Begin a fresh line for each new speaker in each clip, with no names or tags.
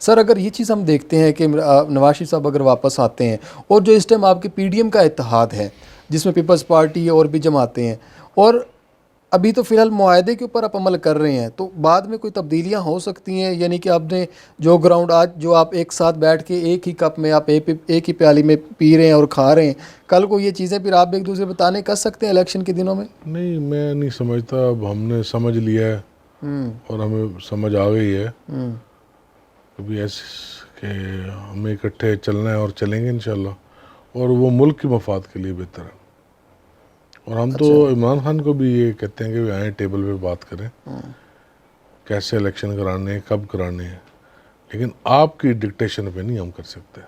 سر اگر یہ چیز ہم دیکھتے ہیں کہ نواز شریف صاحب اگر واپس آتے ہیں اور جو اس ٹائم آپ کی پی ڈی ایم کا اتحاد ہے جس میں پیپلز پارٹی اور بھی جماعتیں ہیں، اور ابھی تو فی الحال معاہدے کے اوپر آپ عمل کر رہے ہیں، تو بعد میں کوئی تبدیلیاں ہو سکتی ہیں؟ یعنی کہ آپ نے جو گراؤنڈ آج جو آپ ایک ساتھ بیٹھ کے ایک ہی کپ میں آپ ایک ہی پیالی میں پی رہے ہیں اور کھا رہے ہیں، کل کو یہ چیزیں پھر آپ ایک دوسرے بتانے کر سکتے ہیں الیکشن کے دنوں میں؟
نہیں، میں نہیں سمجھتا. اب ہم نے سمجھ لیا ہے اور ہمیں سمجھ آ گئی ہے ابھی ایسے کہ ہمیں اکٹھے چلنا ہے اور چلیں گے انشاءاللہ، اور وہ ملک کے مفاد کے لیے بہتر ہے. اور ہم تو عمران خان کو بھی یہ کہتے ہیں کہ آئیں ٹیبل پہ بات کریں کیسے الیکشن کرانے ہیں، کب کرانے ہیں، لیکن آپ کی ڈکٹیشن پہ نہیں ہم کر سکتے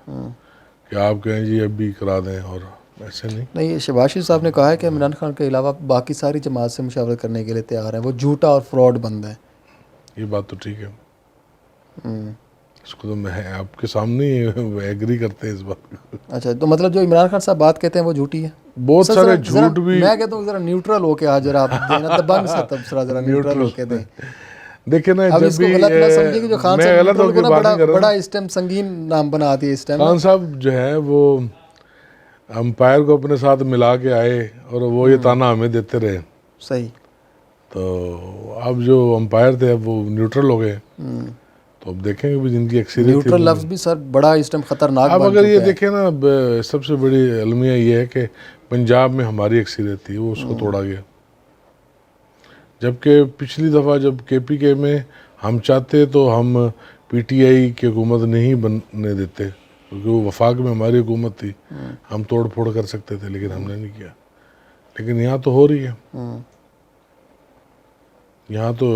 کہ آپ کہیں جی اب بھی کرا دیں، اور ایسے نہیں.
نہیں، شہباز شریف صاحب نے کہا ہے کہ عمران خان کے علاوہ باقی ساری جماعت سے مشاورت کرنے کے لیے تیار ہیں، وہ جھوٹا اور فراڈ بندہ ہے.
یہ بات تو ٹھیک ہے، اس کو تو میں آپ کے سامنے ہی ایگری کرتے ہیں اس بات کو.
اچھا، تو مطلب جو عمران خان صاحب بات کہتے ہیں وہ جھوٹی ہے؟
بہت
سر
سارے
ذرا
جھوٹ بھی.
میں کہتا ہوں ذرا نیوٹرل ہو کے ذرا آپ دینا دبنگ سا تبصرہ، ذرا نیوٹرل ہو کے دیں.
دیکھیں نا،
اب
جب
اس کو
بھی
غلط نہ سمجھے کہ جو خان
میں
صاحب
غلط ہو
نیوٹرل
کے
کو نا
بات نہیں کر رہا
بڑا
ہوں.
اس ٹائم سنگین نام بنا دیا اس ٹائم.
خان صاحب جو ہے وہ امپائر کو اپنے ساتھ ملا کے آئے اور وہ یہ تانا ہمیں دیتے رہے.
صحیح.
تو اب جو امپائر تھے اب وہ نیوٹرل ہو گئے. تو اب دیکھیں گے بھی جن کی اکثریت تھی.
نیوٹرل لفظ بھی سر بڑا اس ٹائم خطرناک
اب
بن
اگر یہ
چکا ہے.
دیکھیں نا، سب سے بڑی المیہ یہ ہے کہ پنجاب میں ہماری اکثریت تھی، وہ اس کو توڑا گیا. جبکہ پچھلی دفعہ جب کے پی کے میں ہم چاہتے تو ہم پی ٹی آئی کی حکومت نہیں بننے دیتے، کیونکہ وہ وفاق میں ہماری حکومت تھی، ہم توڑ پھوڑ کر سکتے تھے، لیکن ہم نے نہیں کیا. لیکن یہاں تو ہو رہی ہے. یہاں تو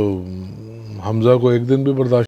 حمزہ کو ایک دن بھی برداشت